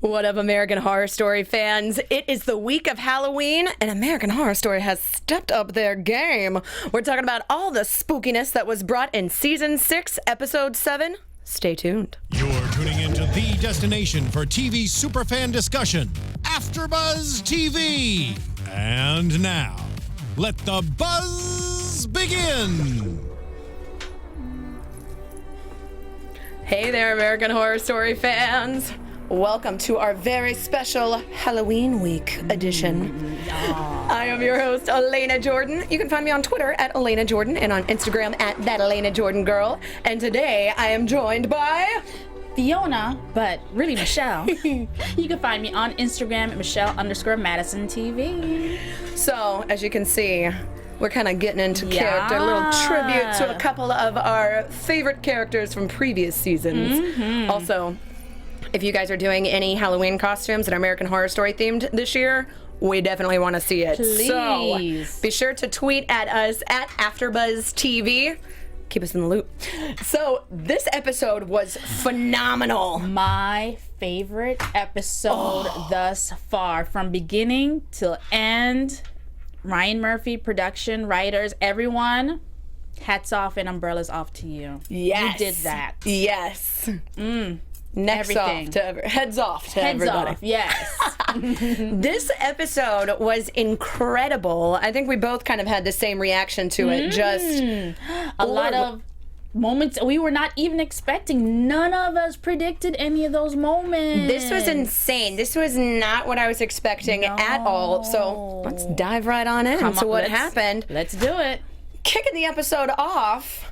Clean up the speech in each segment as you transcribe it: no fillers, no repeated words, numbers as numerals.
What up, American Horror Story fans? It is the week of Halloween, and American Horror Story has stepped up their game. We're talking about all the spookiness that was brought in Season 6, Episode 7. Stay tuned. You're tuning into the destination for TV superfan discussion, AfterBuzz TV. And now, let the buzz begin. Hey there, American Horror Story fans. Welcome to our very special Halloween week edition. I am your host, Alana Jordan. You can find me on Twitter at Alana Jordan and on Instagram at That Alana Jordan Girl. And today I am joined by Fiona, but really Michelle. You can find me on Instagram at Michelle_Madison TV. So, as you can see, we're kind of getting into character, a little tribute to a couple of our favorite characters from previous seasons. Also, if you guys are doing any Halloween costumes that are American Horror Story themed this year, we definitely want to see it. Please. So be sure to tweet at us at AfterBuzz TV. Keep us in the loop. So this episode was phenomenal. My favorite episode thus far, from beginning till end. Ryan Murphy, production, writers, everyone. Hats off and umbrellas off to you. Yes. You did that. Yes. Necks Everything. off to heads off to Heads everybody. off, yes. This episode was incredible. I think we both kind of had the same reaction to it. Just a lot of moments we were not even expecting. None of us predicted any of those moments. This was insane. This was not what I was expecting at all. So let's dive right on into what happened. Let's do it. Kicking the episode off,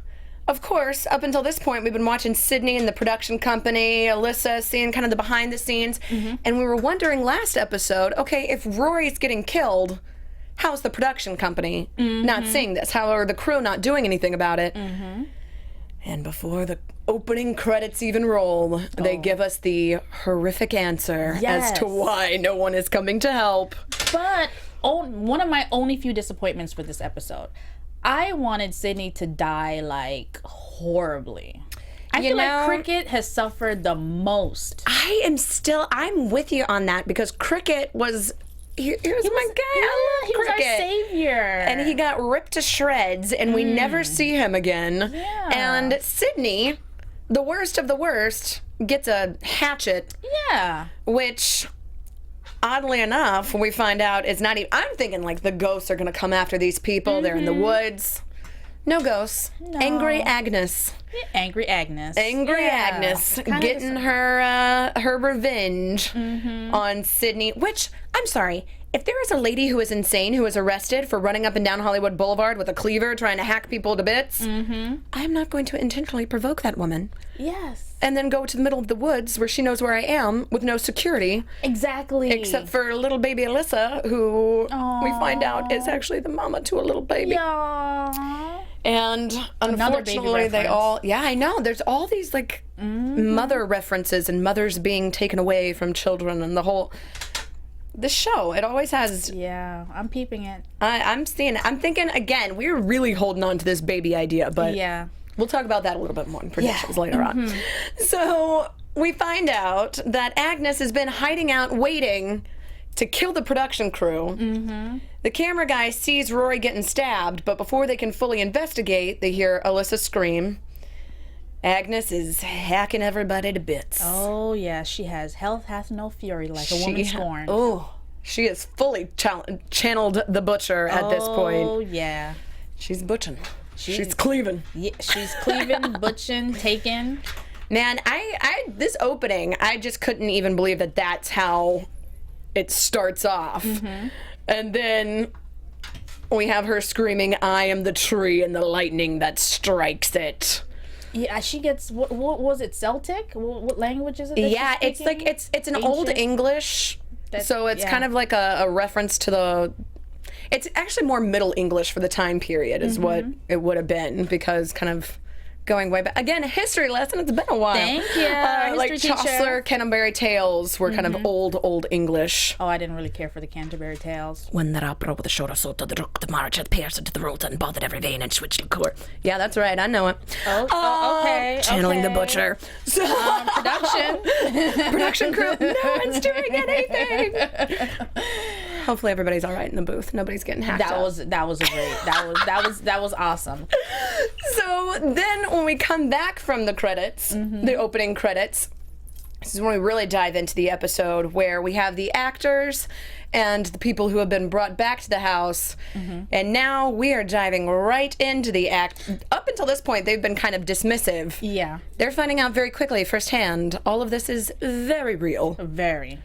of course, up until this point, we've been watching Sydney and the production company, Alyssa, seeing kind of the behind the scenes. And we were wondering last episode, okay, if Rory's getting killed, how's the production company not seeing this? How are the crew not doing anything about it? And before the opening credits even roll, they give us the horrific answer as to why no one is coming to help. But one of my only few disappointments for this episode, I wanted Sydney to die, like, horribly. I feel like Cricket has suffered the most. I'm with you on that, because Cricket was, here's my guy, He was our savior. And he got ripped to shreds, and we never see him again. Yeah. And Sydney, the worst of the worst, gets a hatchet. Yeah. Which, oddly enough, we find out is not even, I'm thinking like the ghosts are going to come after these people. They're in the woods. No ghosts. No. Angry Agnes. Angry Agnes. Agnes getting her revenge on Sydney, which, I'm sorry, if there is a lady who is insane who is arrested for running up and down Hollywood Boulevard with a cleaver trying to hack people to bits, I'm not going to intentionally provoke that woman. Yes. And then go to the middle of the woods where she knows where I am with no security. Exactly. Except for little baby Alyssa, who we find out is actually the mama to a little baby. Yeah. And unfortunately, they all, I know, there's all these like mother references and mothers being taken away from children and the show, it always has. Yeah, I'm peeping it. I'm seeing it. I'm thinking, again, we're really holding on to this baby idea, but we'll talk about that a little bit more in predictions later on. So we find out that Agnes has been hiding out, waiting to kill the production crew. The camera guy sees Rory getting stabbed, but before they can fully investigate, they hear Alyssa scream. Agnes is hacking everybody to bits. Oh, yeah, she has health hath no fury, like a woman scorned. She has fully channeled the butcher at this point. Oh, yeah. She's butching. She's cleaving. Yeah, she's cleaving, butching, taking. Man, this opening, I just couldn't even believe that that's how it starts off. And then we have her screaming, "I am the tree and the lightning that strikes it." Yeah, she gets, what was it, Celtic? What language is it? Yeah, it's like, it's an Ancient? Old English, so it's kind of like a reference to it's actually more Middle English for the time period is what it would have been, because kind of going way back. Again, a history lesson. It's been a while. Thank you. Like History teacher. Chaucer, Canterbury Tales were kind of old English. Oh, I didn't really care for the Canterbury Tales. When the rapper with the shoulder so to the rook, the march had pierced into the root and bothered every vein and switched liqueur. Yeah, that's right. I know it. Okay. Channeling the butcher. So, Production production crew, no one's doing anything. Hopefully everybody's all right in the booth. Nobody's getting hacked up. That was awesome. So then when we come back from the credits, the opening credits, this is when we really dive into the episode where we have the actors and the people who have been brought back to the house. And now we are diving right into the act. Up until this point, they've been kind of dismissive. Yeah. They're finding out very quickly firsthand, all of this is very real. Very.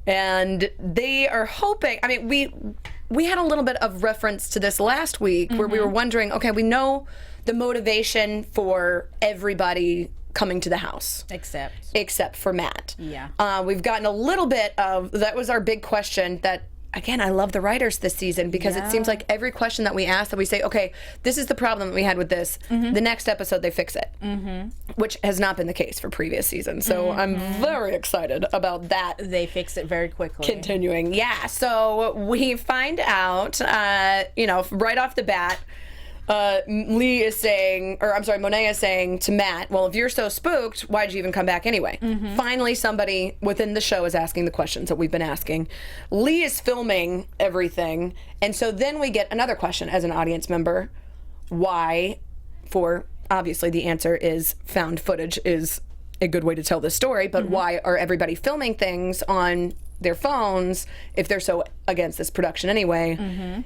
And they are hoping, I mean, we had a little bit of reference to this last week where we were wondering, okay, we know the motivation for everybody coming to the house. Except for Matt. Yeah. We've gotten a little bit of, that was our big question that, again, I love the writers this season because it seems like every question that we ask that we say, okay, this is the problem that we had with this. The next episode they fix it, which has not been the case for previous seasons. So I'm very excited about that. They fix it very quickly. Continuing. Yeah. So we find out, right off the bat, Monet is saying to Matt, well, if you're so spooked, why'd you even come back anyway? Finally, somebody within the show is asking the questions that we've been asking. Lee is filming everything. And so then we get another question as an audience member. Why? Obviously, the answer is found footage is a good way to tell this story, but why are everybody filming things on their phones if they're so against this production anyway?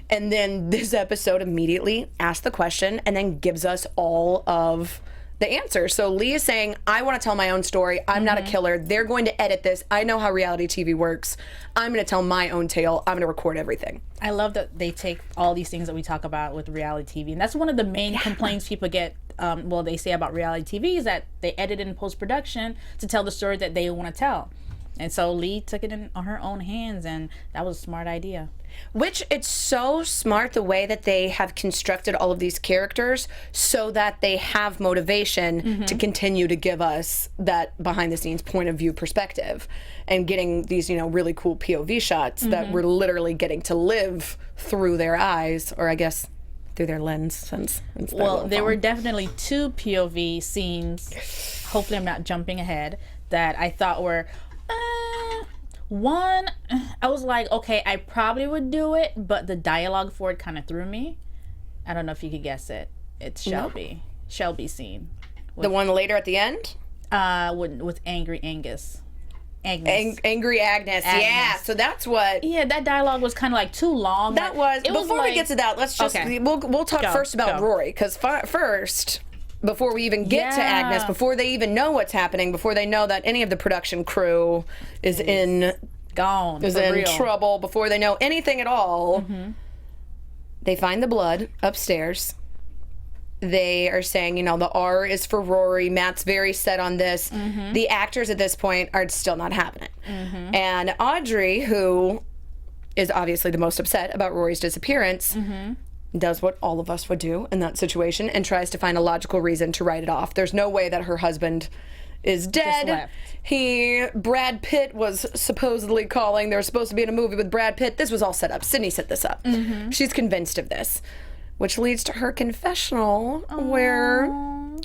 And then this episode immediately asks the question and then gives us all of the answers. So Lee is saying, I want to tell my own story. I'm not a killer. They're going to edit this. I know how reality TV works. I'm going to tell my own tale. I'm going to record everything. I love that they take all these things that we talk about with reality TV. And that's one of the main complaints people get, they say about reality TV is that they edit in post-production to tell the story that they want to tell. And so Lee took it on her own hands, and that was a smart idea. Which, it's so smart the way that they have constructed all of these characters so that they have motivation to continue to give us that behind-the-scenes point of view perspective and getting these, really cool POV shots that we're literally getting to live through their eyes, or I guess through their lens since it's their little there phone. were definitely 2 POV scenes, hopefully I'm not jumping ahead, that I thought were... one, I was like, okay, I probably would do it, but the dialogue for it kind of threw me. I don't know if you could guess it. It's Shelby. No. Shelby's scene. The one later at the end? With Angry Angus. Agnes. Angry Agnes. Yeah, so that's what... Yeah, that dialogue was kind of like too long. That was... Before we get to that, let's just... Okay. We'll talk first about Rory, because first... Before we even get to Agnes, before they even know what's happening, before they know that any of the production crew is in trouble, before they know anything at all, they find the blood upstairs. They are saying, the R is for Rory. Matt's very set on this. The actors at this point are still not having it. And Audrey, who is obviously the most upset about Rory's disappearance, does what all of us would do in that situation and tries to find a logical reason to write it off. There's no way that her husband is dead. Brad Pitt was supposedly calling. They were supposed to be in a movie with Brad Pitt. This was all set up. Sydney set this up. She's convinced of this, which leads to her confessional where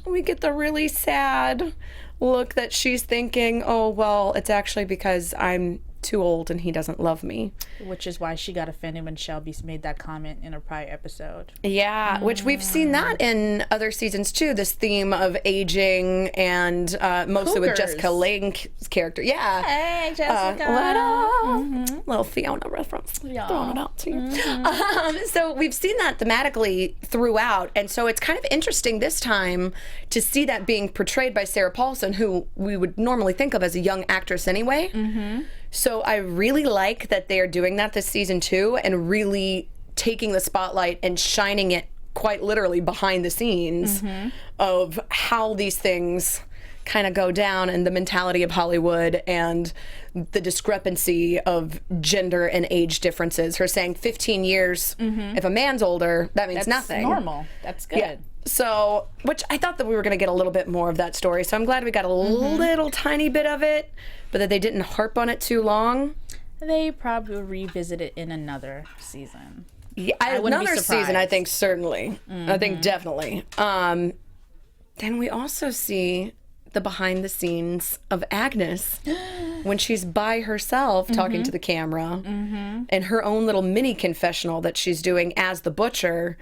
we get the really sad look that she's thinking, oh, well, it's actually because I'm too old and he doesn't love me. Which is why she got offended when Shelby made that comment in a prior episode. Yeah, which we've seen that in other seasons too, this theme of aging and mostly with Jessica Lange's character. Yeah. Hey, Jessica. Little Fiona reference. Throwing it out to you. So we've seen that thematically throughout, and so it's kind of interesting this time to see that being portrayed by Sarah Paulson, who we would normally think of as a young actress anyway. So I really like that they are doing that this season too, and really taking the spotlight and shining it quite literally behind the scenes of how these things kind of go down and the mentality of Hollywood and the discrepancy of gender and age differences. Her saying 15 years, if a man's older, that means nothing. That's normal. That's good. Yeah. So, which I thought that we were going to get a little bit more of that story. So I'm glad we got a little tiny bit of it, but that they didn't harp on it too long. They probably will revisit it in another season. Yeah, another season, I think, certainly. I think definitely. Then we also see the behind the scenes of Agnes when she's by herself talking to the camera and her own little mini confessional that she's doing as the butcher,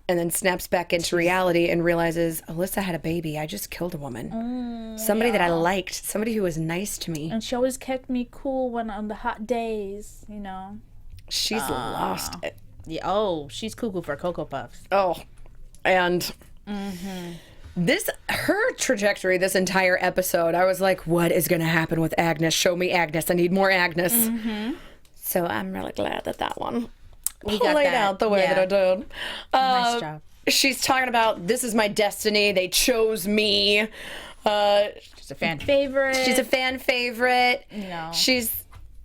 and then snaps back into reality and realizes, Alyssa had a baby. I just killed a woman. Somebody that I liked. Somebody who was nice to me. And she always kept me cool when on the hot days, you know. She's lost it. Yeah. Oh, she's cuckoo for Cocoa Puffs. Oh, and her trajectory, this entire episode, I was like, what is going to happen with Agnes? Show me Agnes. I need more Agnes. So I'm really glad that one played out the way that I did. Nice job. She's talking about, this is my destiny. They chose me. She's a fan favorite. She's a fan favorite. You know. She's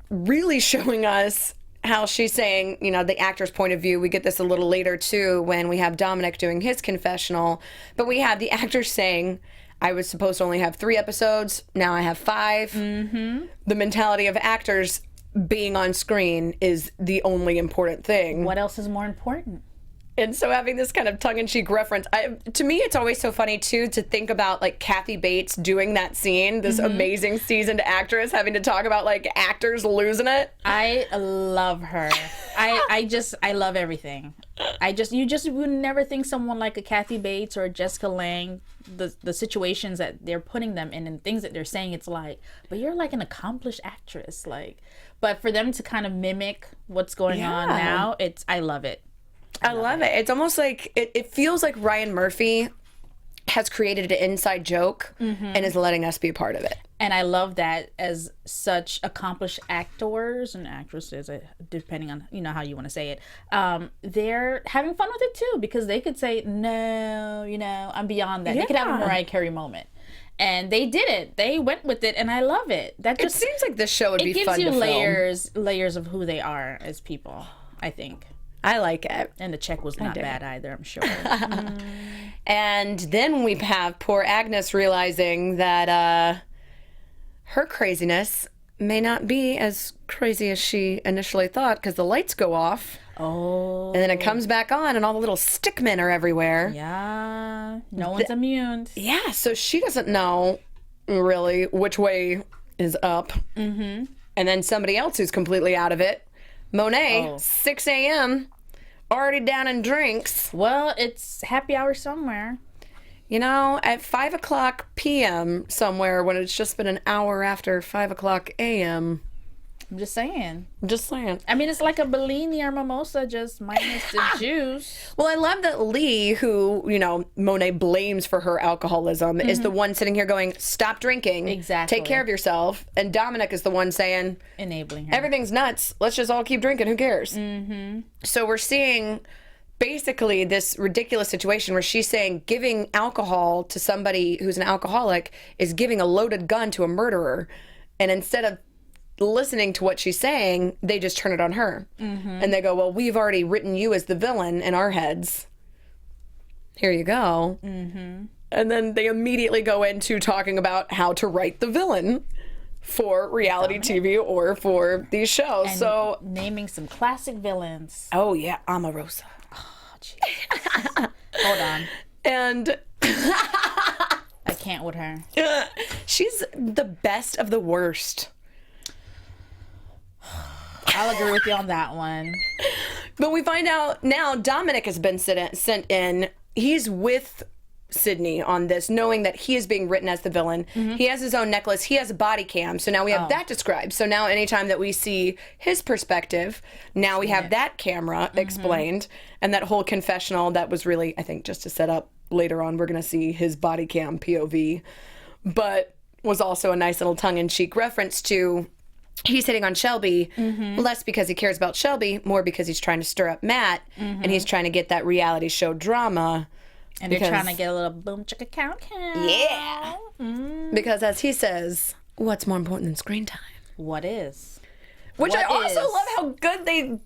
really showing us how she's saying, you know, the actor's point of view. We get this a little later, too, when we have Dominic doing his confessional. But we have the actor saying, I was supposed to only have 3 episodes. Now I have 5. The mentality of actors being on screen is the only important thing. What else is more important? And so having this kind of tongue-in-cheek reference, to me, it's always so funny, too, to think about, like, Kathy Bates doing that scene, this amazing seasoned actress having to talk about, like, actors losing it. I love her. I love everything. You would never think someone like a Kathy Bates or a Jessica Lange, the situations that they're putting them in and things that they're saying, it's like, but you're like an accomplished actress, like, but for them to kind of mimic what's going on now, I love it. I love it. It's almost like, it feels like Ryan Murphy has created an inside joke and is letting us be a part of it. And I love that as such accomplished actors and actresses, depending on, you know, how you want to say it, they're having fun with it too, because they could say, no, you know, I'm beyond that. They could have a Mariah Carey moment. And they did it. They went with it, and I love it. That just, it seems like this show would be fun to film. It gives you layers of who they are as people, I think. I like it. And the check was not bad either, I'm sure. And then we have poor Agnes realizing that her craziness may not be as crazy as she initially thought, because the lights go off. Oh. And then it comes back on, and all the little stickmen are everywhere. Yeah. No one's immune. Yeah, so she doesn't know, really, which way is up. And then somebody else who's completely out of it, Monet, 6 a.m., already down in drinks. Well, it's happy hour somewhere. You know, at 5 o'clock p.m. somewhere, when it's just been an hour after 5 o'clock a.m. I'm just saying. I mean, it's like a Bellini or mimosa, just minus the juice. Well, I love that Lee, who, you know, Monet blames for her alcoholism, is the one sitting here going, stop drinking. Exactly. Take care of yourself. And Dominic is the one saying, enabling her. Everything's nuts. Let's just all keep drinking. Who cares? So we're seeing basically this ridiculous situation where she's saying giving alcohol to somebody who's an alcoholic is giving a loaded gun to a murderer. And instead of listening to what she's saying, they just turn it on her. And they go, well, we've already written you as the villain in our heads. Here you go. And then they immediately go into talking about how to write the villain for reality TV or for these shows. And so naming some classic villains. Oh, yeah. Omarosa. Oh, Jesus. Hold on. And I can't with her. She's the best of the worst. I'll agree with you on that one. But we find out now Dominic has been sent in. He's with Sydney on this, knowing that he is being written as the villain. He has his own necklace. He has a body cam. So now we have that described. So now anytime that we see his perspective, now we have that camera explained. And that whole confessional, that was really, I think, just to set up later on, we're going to see his body cam POV. But was also a nice little tongue-in-cheek reference to he's hitting on Shelby, less because he cares about Shelby, more because he's trying to stir up Matt, and he's trying to get that reality show drama. And they're trying to get a little boom chicka count. Yeah. Because as he says, what's more important than screen time? What is? Which I also love how good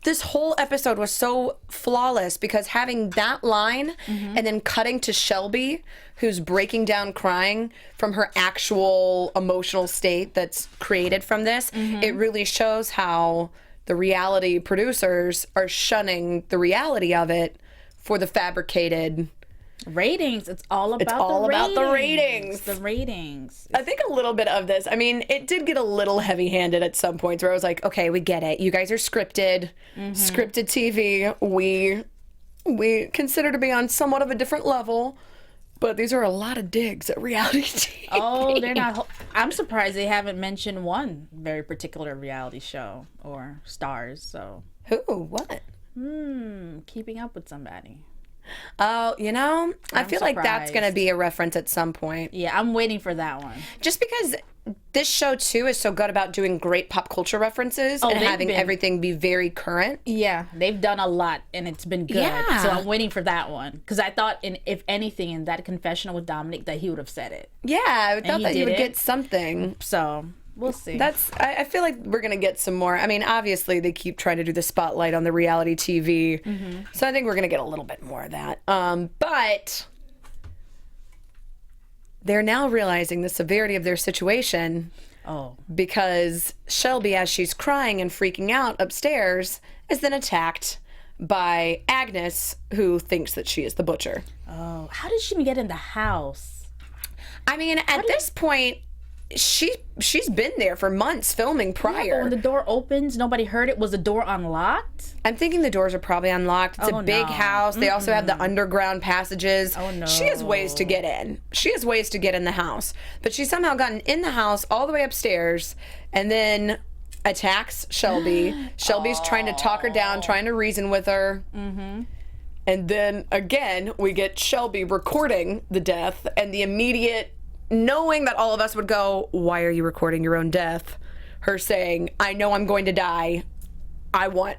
this whole episode was so flawless, because having that line and then cutting to Shelby, who's breaking down crying from her actual emotional state that's created from this, it really shows how the reality producers are shunning the reality of it for the fabricated Ratings. It's all about the ratings. The ratings. I think a little bit of this. I mean, it did get a little heavy-handed at some points where I was like, okay, we get it. You guys are scripted. Scripted TV. We consider to be on somewhat of a different level. But these are a lot of digs at reality TV. Oh, they're not. I'm surprised they haven't mentioned one very particular reality show or stars. So Who? What? Keeping Up with Somebody. Oh, I feel like that's surprised. going to be a reference at some point. Yeah, I'm waiting for that one. Just because this show, too, is so good about doing great pop culture references and they've having been- everything be very current. Yeah, they've done a lot and it's been good. Yeah. So I'm waiting for that one because I thought, if anything, in that confessional with Dominic, that he would have said it. Yeah, I thought he that you would did get it. something. So we'll see. I feel like we're going to get some more. I mean, obviously, they keep trying to do the spotlight on the reality TV. So I think we're going to get a little bit more of that. But they're now realizing the severity of their situation. Oh, Because Shelby, as she's crying and freaking out upstairs, is then attacked by Agnes, who thinks that she is the butcher. oh, how did she even get in the house? I mean, at this point, she's been there for months filming Yeah, but prior. when the door opens, nobody heard it. Was the door unlocked? I'm thinking the doors are probably unlocked. It's Oh, a big no. house. They also have the underground passages. Oh, no. She has ways to get in. She has ways to get in the house. But she's somehow gotten in the house all the way upstairs and then attacks Shelby. Shelby's trying to talk her down, trying to reason with her. And then again, we get Shelby recording the death and the immediate knowing that all of us would go, why are you recording your own death? Her saying, I know I'm going to die. I want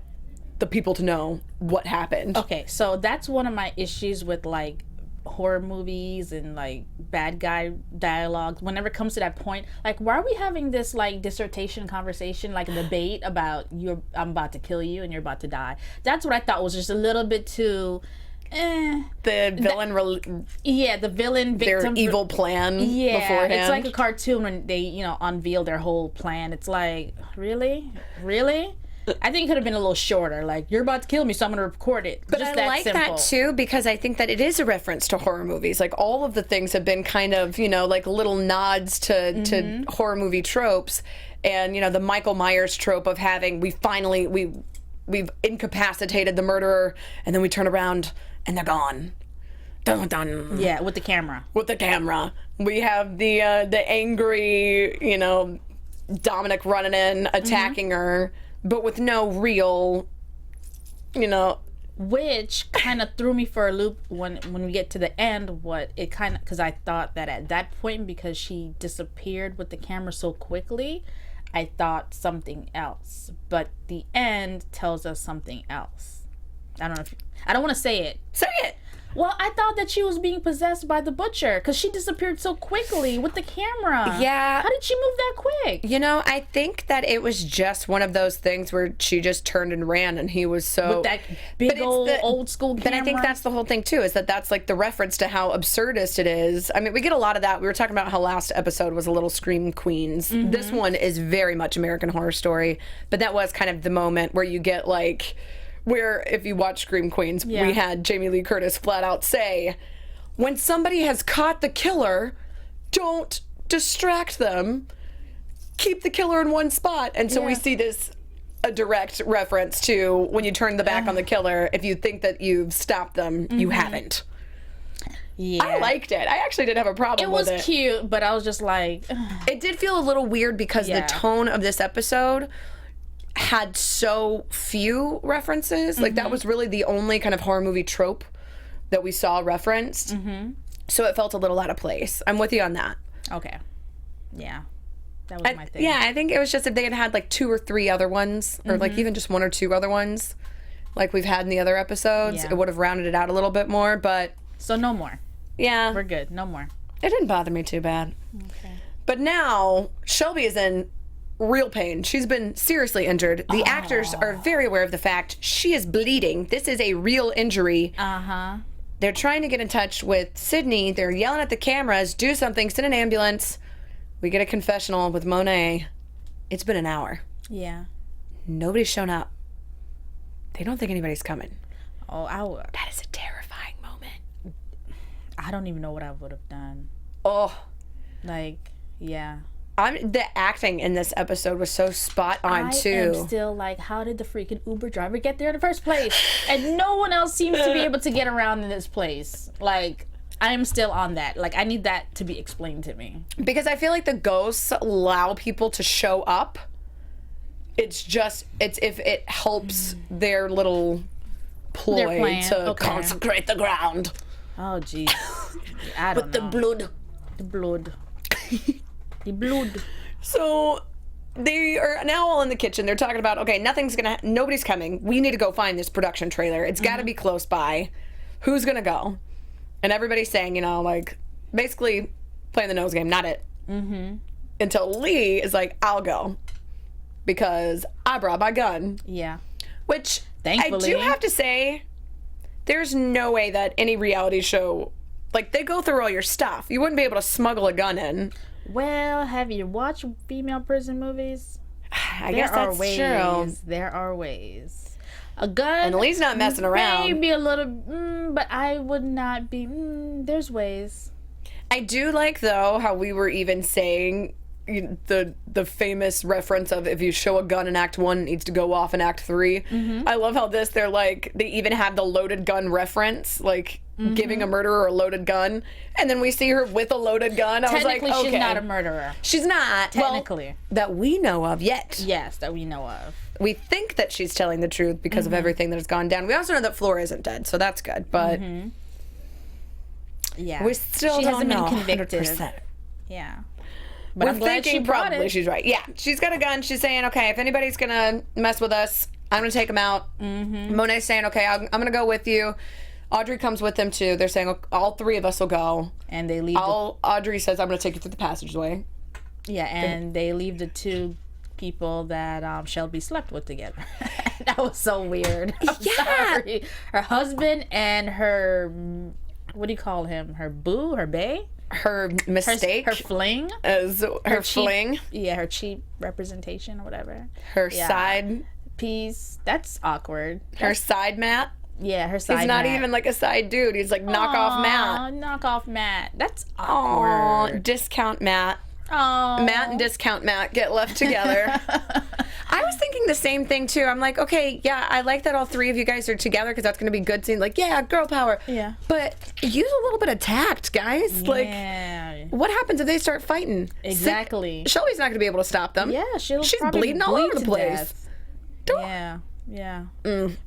the people to know what happened. Okay, so that's one of my issues with like horror movies and like bad guy dialogue. Whenever it comes to that point, like, why are we having this like dissertation conversation, like a debate about I'm about to kill you and you're about to die? That's what I thought was just a little bit too. The villain, Yeah, the villain their victim. evil plan Yeah, beforehand. it's like a cartoon when they unveil their whole plan. It's like, really. I think it could have been a little shorter. Like, you're about to kill me, so I'm going to record it. But Just I that like simple. that too because I think that it is a reference to horror movies. Like all of the things have been kind of, like little nods to horror movie tropes. And, the Michael Myers trope of having, we've incapacitated the murderer and then we turn around and they're gone. Dun, dun. Yeah, with the camera. With the camera. We have the angry, Dominic running in, attacking her, but with no real, Which kind of threw me for a loop when we get to the end. Because I thought that at that point, because she disappeared with the camera so quickly, I thought something else. But the end tells us something else. I don't want to say it. Say it. Well, I thought that she was being possessed by the butcher because she disappeared so quickly with the camera. Yeah. How did she move that quick? I think that it was just one of those things where she just turned and ran and he was so... With that big old school camera. But I think that's the whole thing too, is that's like the reference to how absurdist it is. I mean, we get a lot of that. We were talking about how last episode was a little Scream Queens. This one is very much American Horror Story, but that was kind of the moment where you get like... Where, if you watch Scream Queens, we had Jamie Lee Curtis flat out say, when somebody has caught the killer, don't distract them. Keep the killer in one spot. And so we see this, a direct reference to when you turn the back on the killer, if you think that you've stopped them, you haven't. Yeah. I liked it. I actually didn't have a problem with it. It was cute, but I was just like... It did feel a little weird because the tone of this episode had so few references. Like that was really the only kind of horror movie trope that we saw referenced. So it felt a little out of place. I'm with you on that. Okay. Yeah. That was my thing. Yeah, I think it was just if they had had like 2 or 3 other ones, or like even just 1 or 2 other ones, like we've had in the other episodes, it would have rounded it out a little bit more. But So no more. yeah, We're good. No more. it didn't bother me too bad. Okay. But now Shelby is in real pain. She's been seriously injured. The actors are very aware of the fact she is bleeding. This is a real injury. Uh-huh. They're trying to get in touch with Sydney. They're yelling at the cameras, do something, send an ambulance. We get a confessional with Monet. It's been an hour. Yeah. Nobody's shown up. They don't think anybody's coming. Oh, That is a terrifying moment. I don't even know what I would have done. Oh, Like, yeah. the acting in this episode was so spot on I too. am still like, how did the freaking Uber driver get there in the first place? And no one else seems to be able to get around in this place. Like, I am still on that. Like, I need that to be explained to me. Because I feel like the ghosts allow people to show up. It's if it helps their little ploy plan, to okay. consecrate the ground. Oh, jeez. I don't know. Blood. The blood. The blood. So they are now all in the kitchen. They're talking about, okay, nobody's coming. We need to go find this production trailer. It's got to be close by. Who's going to go? And everybody's saying, like, basically playing the nose game, not it. Mm-hmm. Until Lee is like, I'll go. Because I brought my gun. Yeah. Which, Thankfully. I do have to say, there's no way that any reality show, like, they go through all your stuff. You wouldn't be able to smuggle a gun in. Well, have you watched female prison movies? I guess that's true. There are ways. A gun. And Lee's not messing around. Maybe a little, but I would not be. There's ways. I do like, though, how we were even saying the famous reference of if you show a gun in Act 1, it needs to go off in Act 3. Mm-hmm. I love how they're like, they even have the loaded gun reference, like giving a murderer a loaded gun. And then we see her with a loaded gun. I was like, okay. She's not a murderer. She's not. Technically. Well, that we know of yet. Yes, that we know of. We think that she's telling the truth because of everything that has gone down. We also know that Flora isn't dead, so that's good. But yeah, we still she don't hasn't know been convicted. 100%. Yeah. But We're I'm glad thinking she brought probably it. she's right. Yeah, she's got a gun. She's saying, okay, if anybody's going to mess with us, I'm going to take them out. Monet's saying, okay, I'm going to go with you. Audrey comes with them, too. They're saying, all three of us will go. And they leave Audrey says, I'm going to take you through the passageway. Yeah, and they leave the two people that Shelby slept with together. That was so weird. I'm sorry. Her husband and her, what do you call him? Her boo? Her bae? Her mistake. Her fling? Her fling. Yeah, her cheap representation or whatever. Her side piece. That's awkward. Her side Matt. Yeah, her side He's not Matt. even like a side dude. He's like knockoff Matt. Knockoff Matt. That's Aw, awkward. discount Matt. Oh. Matt and discount Matt get left together. I was thinking the same thing too. I'm like, okay, yeah, I like that all three of you guys are together because that's going to be good scene. Like, yeah, girl power. Yeah. But use a little bit of tact, guys. Yeah. Like, what happens if they start fighting? Exactly. Shelby's not going to be able to stop them. Yeah, she's bleeding all over the place. Death. Yeah.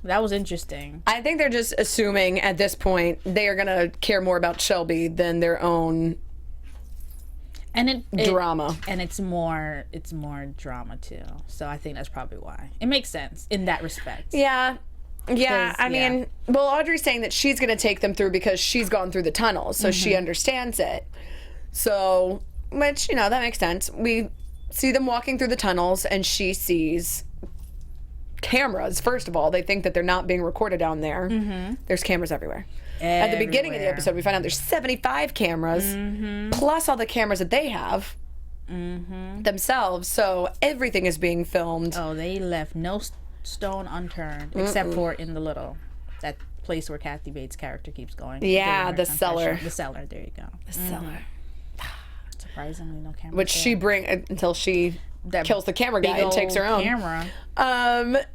That was interesting. I think they're just assuming at this point they are going to care more about Shelby than their own drama. And it's more drama too. So I think that's probably why. It makes sense in that respect. Yeah. I mean, well, Audrey's saying that she's going to take them through because she's gone through the tunnels, so she understands it. So, which, that makes sense. We see them walking through the tunnels, and she sees cameras. First of all, they think that they're not being recorded down there. There's cameras everywhere. At the beginning of the episode, we find out there's 75 cameras, plus all the cameras that they have themselves. So everything is being filmed. Oh, they left no stone unturned, except for in that place where Kathy Bates' character keeps going. Yeah, the cellar. The cellar, there you go. The cellar. Surprisingly, no camera. Which she until she kills the camera guy and takes her own. Camera.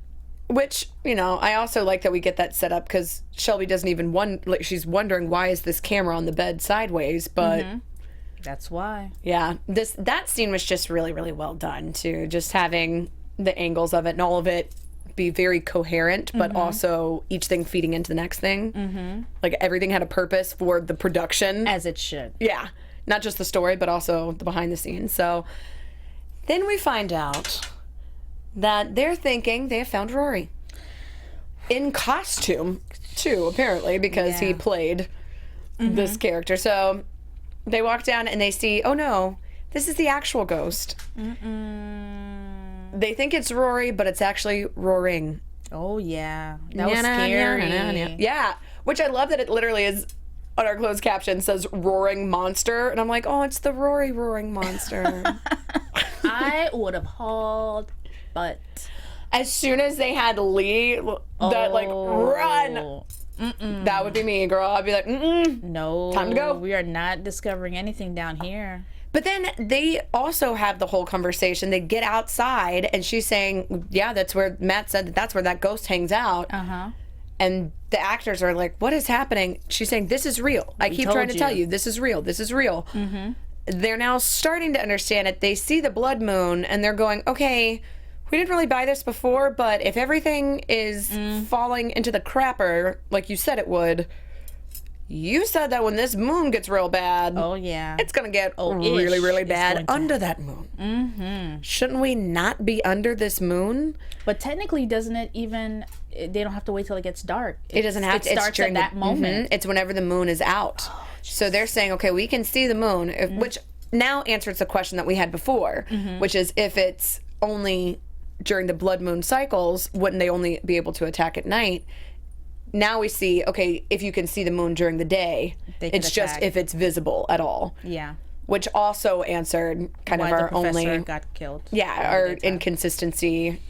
Which, I also like that we get that set up because Shelby doesn't even she's wondering why is this camera on the bed sideways, but that's why. Yeah, that scene was just really, really well done too. Just having the angles of it and all of it be very coherent, but also each thing feeding into the next thing. Like everything had a purpose for the production. As it should. Yeah, not just the story, but also the behind the scenes. So then we find out that they're thinking they have found Rory. In costume, too, apparently, because he played this character. So they walk down and they see, oh no, this is the actual ghost. They think it's Rory, but it's actually roaring. Oh, yeah. That was scary. Yeah, which I love that it literally is, on our closed caption, says roaring monster. And I'm like, oh, it's the Rory roaring monster. I would have hauled butt. As soon as they had Lee, run. That would be me, girl. I'd be like, No. Time to go. We are not discovering anything down here. But then they also have the whole conversation. They get outside, and she's saying, yeah, that's where Matt said that's where that ghost hangs out. And the actors are like, what is happening? She's saying, this is real. I keep trying to tell you, this is real. This is real. They're now starting to understand it. They see the blood moon, and they're going, okay, we didn't really buy this before, but if everything is falling into the crapper like you said it would, you said that when this moon gets real bad, it's going to get really, really bad under that moon. Shouldn't we not be under this moon? But technically, doesn't it even, they don't have to wait till it gets dark. It doesn't have to. It starts at that moment. It's whenever the moon is out. So they're saying, okay, we can see the moon, which now answers the question that we had before, which is if it's only during the blood moon cycles, wouldn't they only be able to attack at night? Now we see, okay, if you can see the moon during the day, it's just if it's visible at all. Yeah. Which also answered kind of our only got killed. Yeah, our inconsistency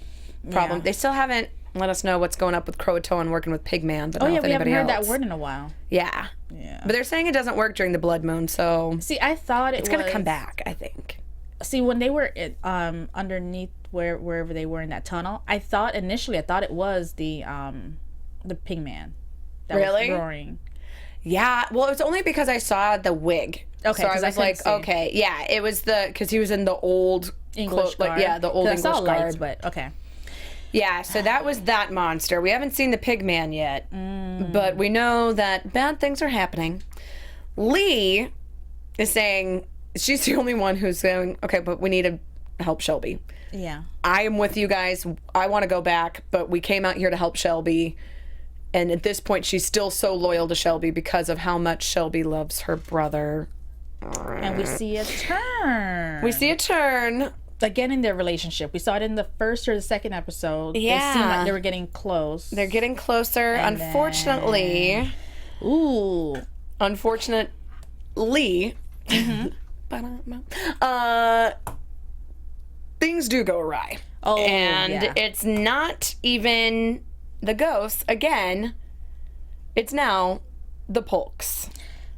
problem. They still haven't let us know what's going up with Croatoan working with Pigman, but not with we haven't anybody heard else. that word in a while. Yeah. But they're saying it doesn't work during the blood moon, so See, I thought it's going to come back, I think. See, when they were underneath wherever they were in that tunnel, I thought it was the Pigman that was roaring. Yeah, well, it was only because I saw the wig. Okay, so I was like, okay, yeah, it was because he was in the old English garb. the old English garb. Lights, but okay. Yeah, so that was that monster. We haven't seen the Pigman yet, but we know that bad things are happening. Lee is saying she's the only one who's saying, okay, but we need to help Shelby. Yeah. I am with you guys. I want to go back, but we came out here to help Shelby. And at this point, she's still so loyal to Shelby because of how much Shelby loves her brother. And we see a turn. We see a turn. Again in their relationship. We saw it in the first or the second episode. Yeah. They seemed like they were getting close. They're getting closer. And unfortunately... Unfortunately... things do go awry. It's not even the ghosts. Again, it's now the Polks.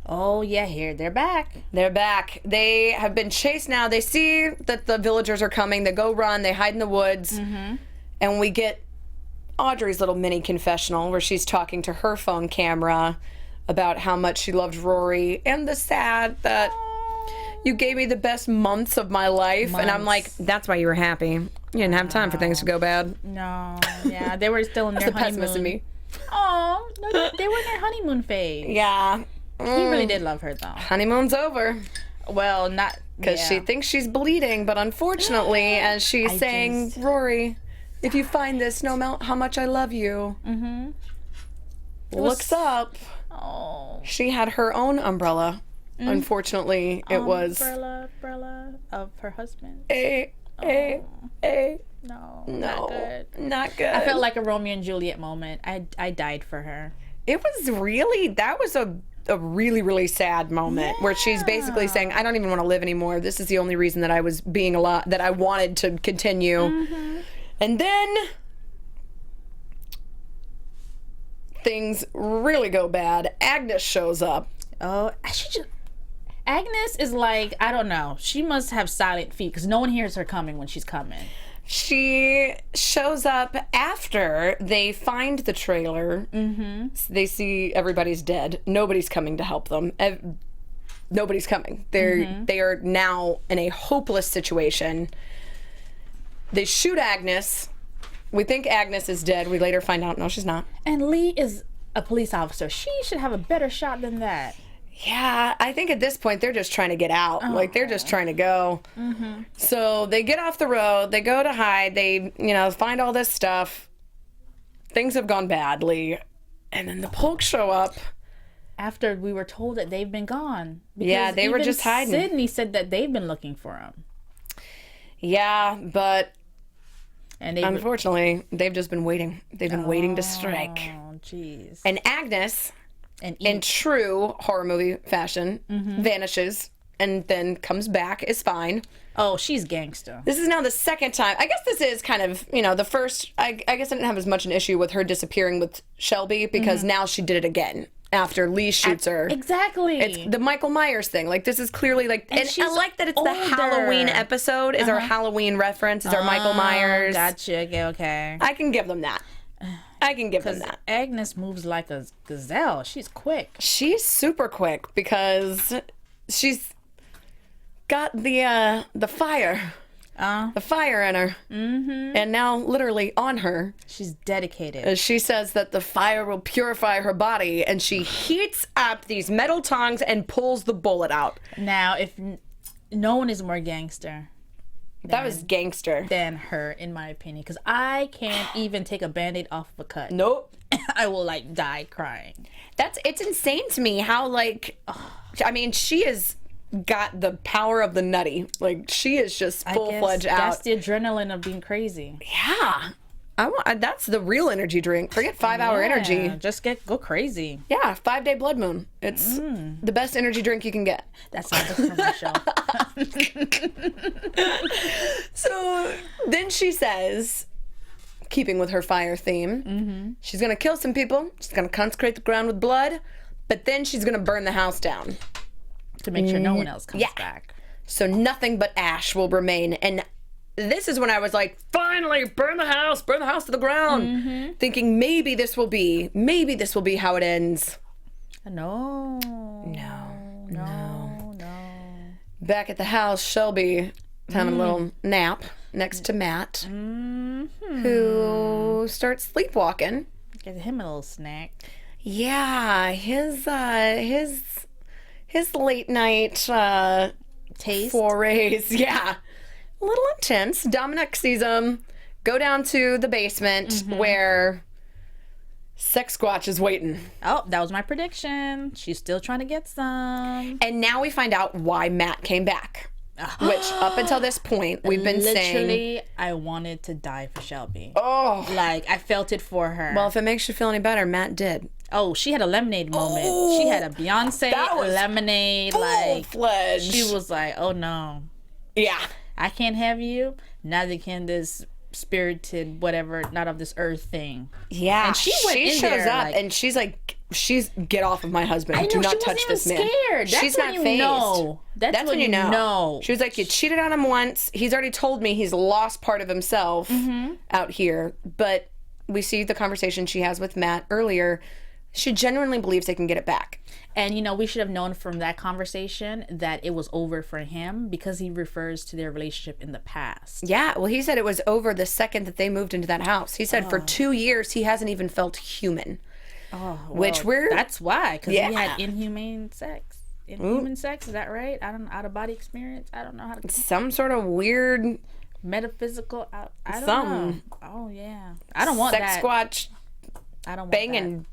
Oh, yeah, here. They're back. They're back. They have been chased now. They see that the villagers are coming. They go run. They hide in the woods. And we get Audrey's little mini confessional where she's talking to her phone camera about how much she loved Rory and the sad that you gave me the best months of my life. And I'm like, that's why you were happy. You didn't have time for things to go bad. No. Yeah, they were still in their That's the honeymoon. pessimist in me. Oh, they were in their honeymoon phase. Yeah. He really did love her, though. Honeymoon's over. Well, not... Because she thinks she's bleeding, but unfortunately, as she's saying, Rory, if you find this, no matter how much I love you, looks up. Oh. She had her own umbrella. Unfortunately, it was... Umbrella of her husband. No, Not good. Not good. I felt like a Romeo and Juliet moment. I died for her. It was really... That was a really, really sad moment where she's basically saying, I don't even want to live anymore. This is the only reason that I was being alive, that I wanted to continue. And then things really go bad. Agnes shows up. Oh, Agnes is like, I don't know. She must have silent feet because no one hears her coming when she's coming. She shows up after they find the trailer. They see everybody's dead. Nobody's coming to help them. Nobody's coming. They are now in a hopeless situation. They shoot Agnes. We think Agnes is dead. We later find out, no, she's not. And Lee is a police officer. She should have a better shot than that. Yeah, I think at this point they're just trying to get out. Like, they're just trying to go. So they get off the road. They go to hide. They, find all this stuff. Things have gone badly. And then the Polks show up. After we were told that they've been gone. Yeah, they were just hiding. Sydney said that they've been looking for him. Yeah, but unfortunately, they've just been waiting. They've been waiting to strike. Oh, jeez. And Agnes... in true horror movie fashion, vanishes and then comes back, is fine. Oh, she's gangster. This is now the second time. I guess this is kind of, the first, I guess I didn't have as much an issue with her disappearing with Shelby because now she did it again after Lee shoots her. Exactly. It's the Michael Myers thing. Like, this is clearly like, and I like that it's older. the Halloween episode, is our Halloween reference, is our Michael Myers. Gotcha. Okay. I can give them that. I can give them that. Agnes moves like a gazelle. She's quick. She's super quick because she's got the fire. The fire in her. Mm-hmm. And now literally on her. She's dedicated. She says that the fire will purify her body, and she heats up these metal tongs and pulls the bullet out. Now, if no one is more gangster that was gangster than her, in my opinion, because I can't even take a Band-Aid off of a cut. Nope. I will like die crying. It's insane to me how she has got the power of the nutty. Like, she is just full-fledged out. That's the adrenaline of being crazy. Yeah. That's the real energy drink. Forget 5-hour energy. Just go crazy. Yeah, 5-day blood moon. It's the best energy drink you can get. That's not the commercial. So then she says, keeping with her fire theme, she's going to kill some people. She's going to consecrate the ground with blood. But then she's going to burn the house down. To make sure no one else comes back. So nothing but ash will remain. And this is when I was like, finally, burn the house to the ground. Thinking maybe this will be how it ends. No. Back at the house, Shelby having a little nap next to Matt, who starts sleepwalking. Give him a little snack. Yeah, his late night taste forays. Yeah. A little intense. Dominic sees him go down to the basement where Sex Squatch is waiting. Oh, that was my prediction. She's still trying to get some. And now we find out why Matt came back. Which, up until this point, we've been saying... Literally, I wanted to die for Shelby. Oh. Like, I felt it for her. Well, if it makes you feel any better, Matt did. Oh, she had a lemonade moment. Oh, she had a Beyonce lemonade. Full-fledged. She was like, oh, no. Yeah. I can't have you. Neither can this spirited whatever, not of this earth thing. Yeah. And she shows up and she's like, get off of my husband. I know, do not she touch wasn't this even man. Scared. She's not you phased. Know. That's when you know. She was like, you cheated on him once. He's already told me he's lost part of himself out here. But we see the conversation she has with Matt earlier. She genuinely believes they can get it back. And, we should have known from that conversation that it was over for him because he refers to their relationship in the past. Yeah, well, he said it was over the second that they moved into that house. He said for 2 years he hasn't even felt human. Oh, well, that's why, because he had inhumane sex. Inhuman sex, is that right? Out of body experience. I don't know how to. Some sort of weird metaphysical. I don't know. Oh yeah, I don't want sex that. Squatch. I don't want banging. That.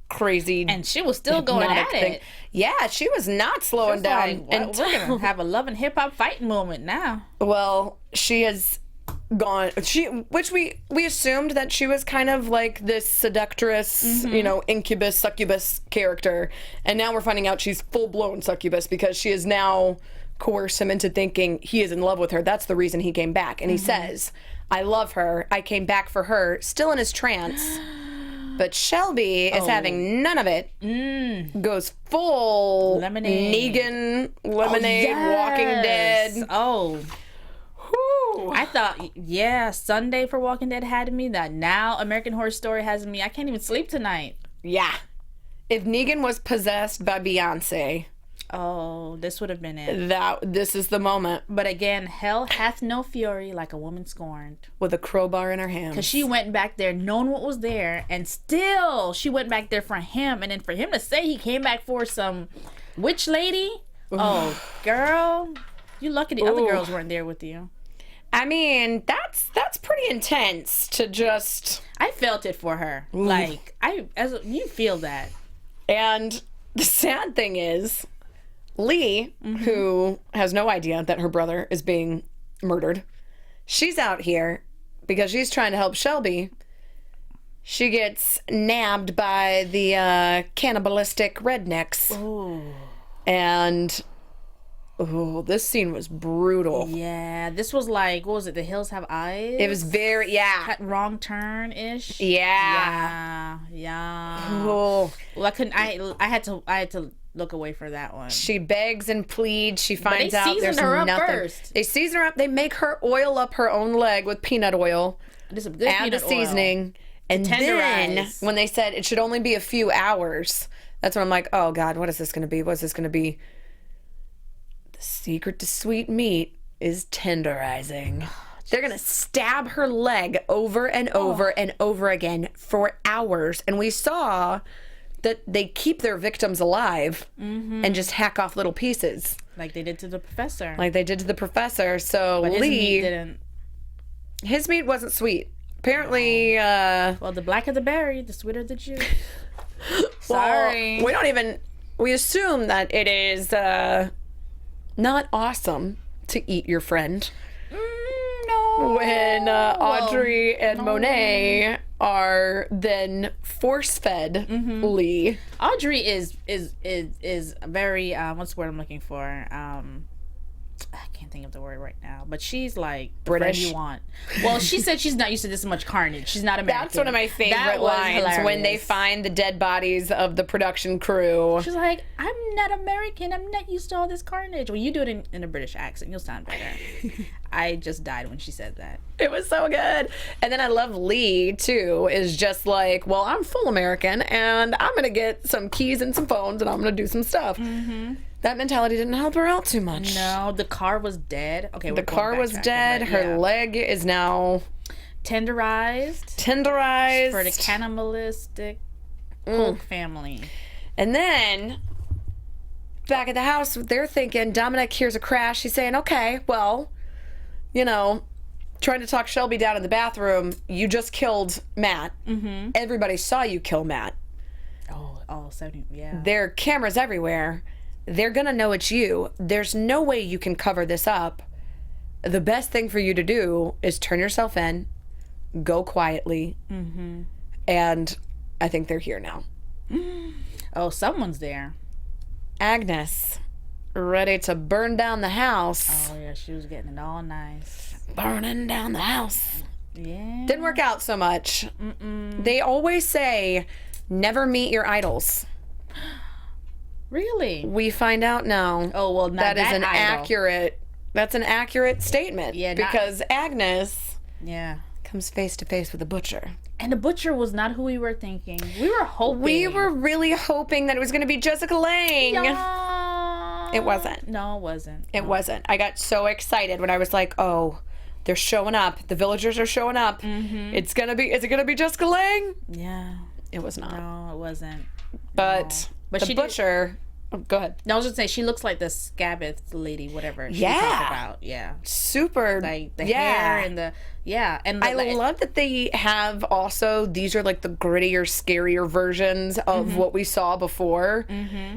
Crazy, and she was still going at it. Yeah, she was not slowing down. Like, we're gonna have a love and hip hop fighting moment now. Well, she has gone. Which we assumed that she was kind of like this seductress, incubus, succubus character, and now we're finding out she's full blown succubus because she has now coerced him into thinking he is in love with her. That's the reason he came back, and he says, "I love her. I came back for her." Still in his trance. But Shelby is having none of it. Goes full lemonade. Negan, lemonade, Walking Dead. Oh. Whew. I thought, Sunday for Walking Dead had me. That now American Horror Story has me. I can't even sleep tonight. Yeah. If Negan was possessed by Beyonce... Oh, this would have been it. This is the moment. But again, hell hath no fury like a woman scorned. With a crowbar in her hand. Because she went back there knowing what was there, and still she went back there for him. And then for him to say he came back for some witch lady. Oh, girl. You lucky the other girls weren't there with you. I mean, that's pretty intense to just... I felt it for her. Like, you feel that. And the sad thing is... Lee, who has no idea that her brother is being murdered, she's out here because she's trying to help Shelby. She gets nabbed by the cannibalistic rednecks. Ooh. And Oh, this scene was brutal. Yeah, this was like, what was it? The Hills Have Eyes? It was very, yeah. Wrong turn-ish. Yeah. Yeah. Oh. Well, I had to look away for that one. She begs and pleads. She finds they out there's seasoned her up nothing. first. They season her up. They make her oil up her own leg with peanut oil. There's some good Add the peanut oil. seasoning. And then tenderize. when they said it should only be a few hours, that's when I'm like, oh God, what is this going to be? What's this going to be? The secret to sweet meat is tenderizing. They're going to stab her leg over and over and over again for hours. And we saw that they keep their victims alive and just hack off little pieces. Like they did to the professor. So But his Lee, meat didn't. his meat wasn't sweet. Apparently, Well, the blacker the berry, the sweeter the juice. Sorry. Well, we assume that it is not awesome to eat your friend. No. When Audrey and Monet are then force-fed Lee. Audrey is very what's the word I'm looking for? I can't think of the word right now, but she's like the British. friend you want. Well, she said she's not used to this much carnage. She's not American. That's one of my That favorite was lines when they hilarious. find the dead bodies of the production crew. She's like, I'm not American. I'm not used to all this carnage. Well, you do it in a British accent. You'll sound better. I just died when she said that. It was so good. And then I love Lee, too, is just like, well, I'm full American, and I'm going to get some keys and some phones, and I'm going to do some stuff. That mentality didn't help her out too much. No, the car was dead. Okay, The car was dead. Her leg is now tenderized for the cannibalistic Polk family. And then, back at the house, they're thinking, Dominic hears a crash. He's saying, okay, well, you know, trying to talk Shelby down in the bathroom. You just killed Matt. Everybody saw you kill Matt. Oh, 70, yeah. There are cameras everywhere. They're going to know it's you. There's no way you can cover this up. The best thing for you to do is turn yourself in, go quietly, and I think they're here now. Oh, someone's there. Agnes, ready to burn down the house. Oh, yeah, she was getting it all nice. Burning down the house. Yeah. Didn't work out so much. They always say, never meet your idols. Really? We find out now. Oh, well, not that is an idol. That's an accurate statement. Yeah, because Agnes Yeah. comes face to face with the butcher. And the butcher was not who we were thinking. We were hoping. We were really hoping that it was going to be Jessica Lange. Yeah. It wasn't. No, it wasn't. It wasn't. I got so excited when I was like, oh, they're showing up. The villagers are showing up. Is it going to be Jessica Lange? Yeah. It was not. No, it wasn't. But, But the she butcher, oh, go ahead. No, I was just saying, she looks like the Scabbeth lady, whatever. She Yeah. talked about. Yeah. Super. Like the hair and the, and the, I love that they have also, these are like the grittier, scarier versions of what we saw before.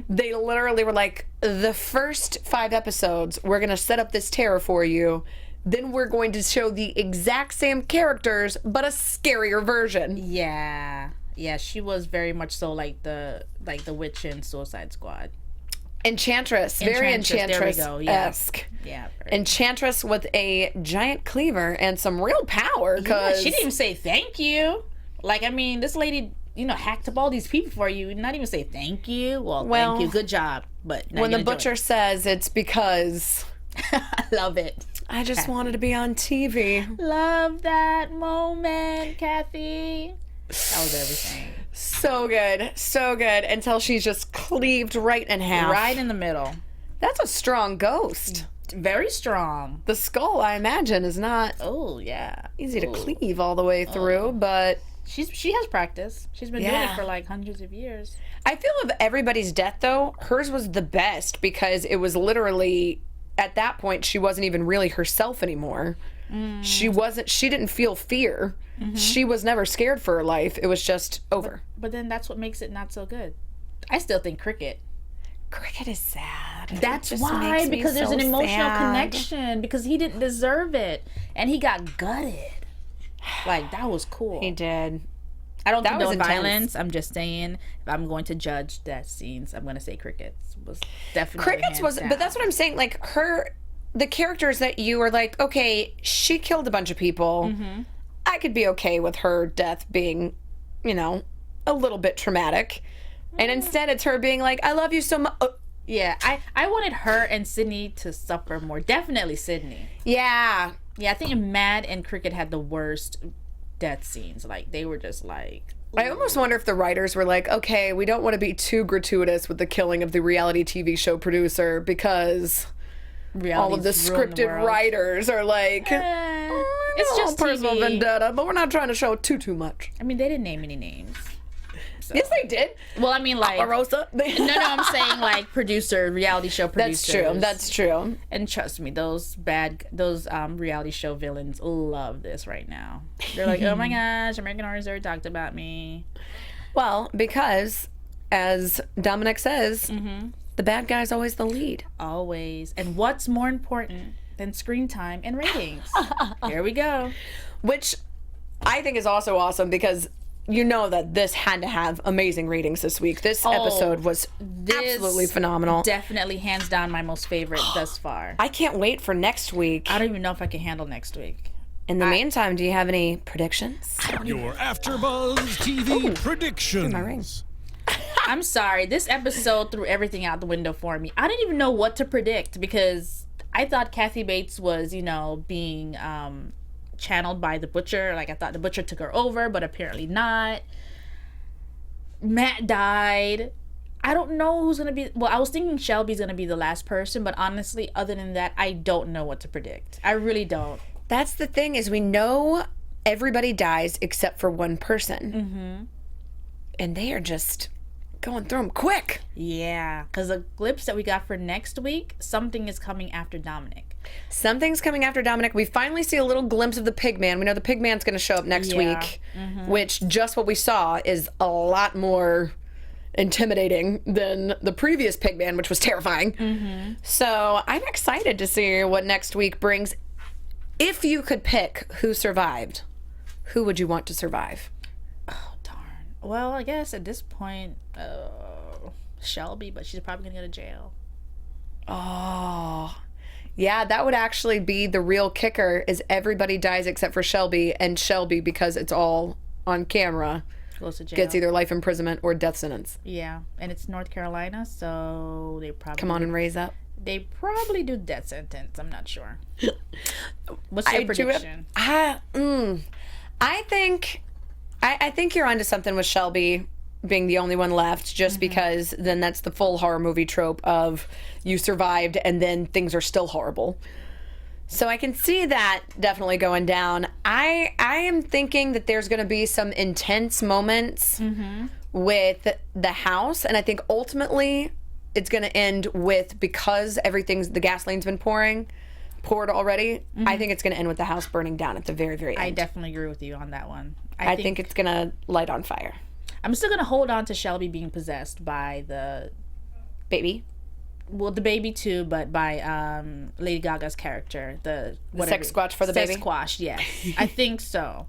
They literally were like, the first 5 episodes, we're going to set up this terror for you. Then we're going to show the exact same characters, but a scarier version. Yeah. Yeah, she was very much so like the witch in Suicide Squad. Enchantress. Very Enchantress, there we go, Enchantress-esque. Yeah. Enchantress with a giant cleaver and some real power. Yeah, she didn't even say thank you. Like, I mean, this lady, hacked up all these people for you and not even say thank you. Well, thank you. Good job. But when the butcher says it's because... I love it. I just wanted to be on TV. Love that moment, Kathy. That was everything. So good. So good. Until she's just cleaved right in half. Right in the middle. That's a strong ghost. Very strong. The skull, I imagine, is not Oh, yeah. easy to cleave all the way through, but... She has practice. She's been doing it for like hundreds of years. I feel of everybody's death, though, hers was the best because it was literally... At that point, she wasn't even really herself anymore. She didn't feel fear. She was never scared for her life. It was just over. But then that's what makes it not so good. I still think Cricket. Cricket is sad. That's It just why, makes me because there's so an emotional sad. connection. Because he didn't deserve it. And he got gutted. Like, that was cool. He did. I don't That condone was intense. violence. I'm just saying, if I'm going to judge death scenes, I'm going to say Crickets was definitely Crickets was, but that's what I'm saying. Like the characters that you were like, okay, she killed a bunch of people. I could be okay with her death being, you know, a little bit traumatic. And instead it's her being like, I love you so much. Yeah, I wanted her and Sydney to suffer more. Definitely Sydney. Yeah. Yeah, I think Mad and Cricket had the worst death scenes. Like, they were just like... I almost wonder if the writers were like, okay, we don't want to be too gratuitous with the killing of the reality TV show producer because all of the scripted writers are like, it's just personal TV. vendetta, but we're not trying to show too much. I mean, they didn't name any names. So. Yes, they did. Well, I mean, like... Rosa. No, I'm saying, like, reality show producers. That's true. And trust me, those reality show villains love this right now. They're like, oh my gosh, American Horror Story talked about me. Well, because, as Dominic says, the bad guy's always the lead. Always. And what's more important than screen time and ratings? Here we go. Which I think is also awesome because... You know that this had to have amazing ratings this week. This episode was absolutely phenomenal. Definitely, hands down, my most favorite thus far. I can't wait for next week. I don't even know if I can handle next week. In the meantime, do you have any predictions? Your AfterBuzz TV predictions. My ring. I'm sorry. This episode threw everything out the window for me. I didn't even know what to predict because I thought Kathy Bates was, you know, being... channeled by the butcher. Like, I thought the butcher took her over, but apparently not. Matt died. I don't know who's gonna be... Well, I was thinking Shelby's gonna be the last person, but honestly, other than that, I don't know what to predict. I really don't. That's the thing, is we know everybody dies except for one person. And they are just going through them quick. Yeah, because the glimpse that we got for next week, something is coming after Dominic. Something's coming after Dominic. We finally see a little glimpse of the Pigman. We know the Pigman's going to show up next week, which just what we saw is a lot more intimidating than the previous Pigman, which was terrifying. So I'm excited to see what next week brings. If you could pick who survived, who would you want to survive? Oh, darn. Well, I guess at this point, Shelby, but she's probably going to go to jail. Oh... Yeah, that would actually be the real kicker, is everybody dies except for Shelby, and Shelby, because it's all on camera, Goes to jail. gets either life imprisonment or death sentence. Yeah, and it's North Carolina, so they probably... Come on and raise up. They probably do death sentence. I'm not sure. What's your prediction? I think you're onto something with Shelby being the only one left, just because then that's the full horror movie trope of you survived and then things are still horrible. So I can see that definitely going down. I am thinking that there's going to be some intense moments with the house, and I think ultimately it's going to end with, because the gasoline's been poured already, I think it's going to end with the house burning down at the very, very end. I definitely agree with you on that one. I think it's going to light on fire. I'm still going to hold on to Shelby being possessed by the... Baby? Well, the baby too, but by Lady Gaga's character. The sex squatch for the baby? Sex squash, yes. I think so.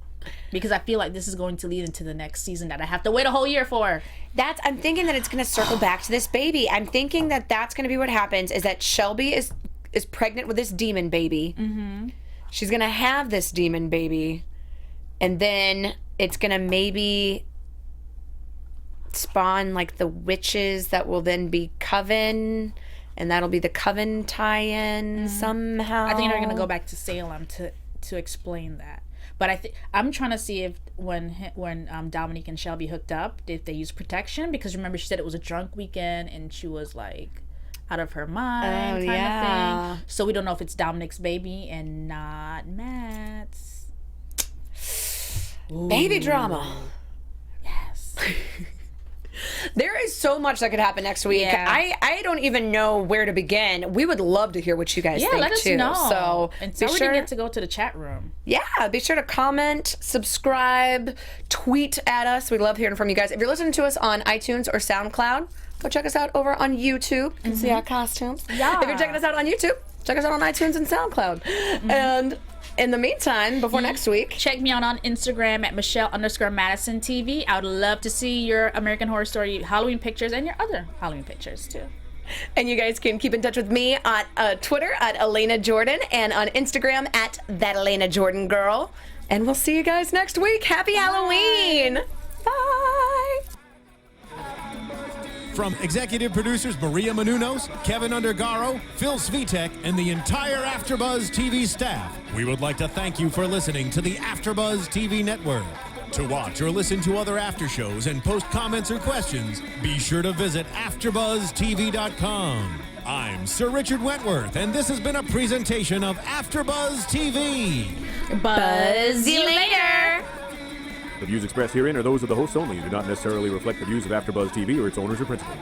Because I feel like this is going to lead into the next season that I have to wait a whole year for. I'm thinking that it's going to circle back to this baby. I'm thinking that that's going to be what happens, is that Shelby is pregnant with this demon baby. She's going to have this demon baby. And then it's going to maybe spawn like the witches that will then be Coven, and that'll be the Coven tie-in somehow. I think they're going to go back to Salem to explain that. But I'm trying to see if when Dominique and Shelby hooked up, if they used protection, because remember she said it was a drunk weekend and she was like out of her mind kind of thing. So we don't know if it's Dominique's baby and not Matt's. Baby drama. Yes. There is so much that could happen next week. Yeah. I don't even know where to begin. We would love to hear what you guys think, let us too. know. So and so we get to go to the chat room. Yeah, be sure to comment, subscribe, tweet at us. We love hearing from you guys. If you're listening to us on iTunes or SoundCloud, go check us out over on YouTube and see our costumes. Yeah. If you're checking us out on YouTube, check us out on iTunes and SoundCloud. And in the meantime, before next week, check me out on Instagram at Michelle_Madison TV. I would love to see your American Horror Story Halloween pictures and your other Halloween pictures too. and you guys can keep in touch with me on Twitter at Alana Jordan and on Instagram at that Alana Jordan girl. And we'll see you guys next week. Happy Halloween! Bye! From executive producers Maria Menounos, Kevin Undergaro, Phil Svitek, and the entire AfterBuzz TV staff, we would like to thank you for listening to the AfterBuzz TV network. To watch or listen to other after shows and post comments or questions, be sure to visit AfterBuzzTV.com. I'm Sir Richard Wentworth, and this has been a presentation of AfterBuzz TV. Buzz you later! The views expressed herein are those of the hosts only and do not necessarily reflect the views of AfterBuzz TV or its owners or principals.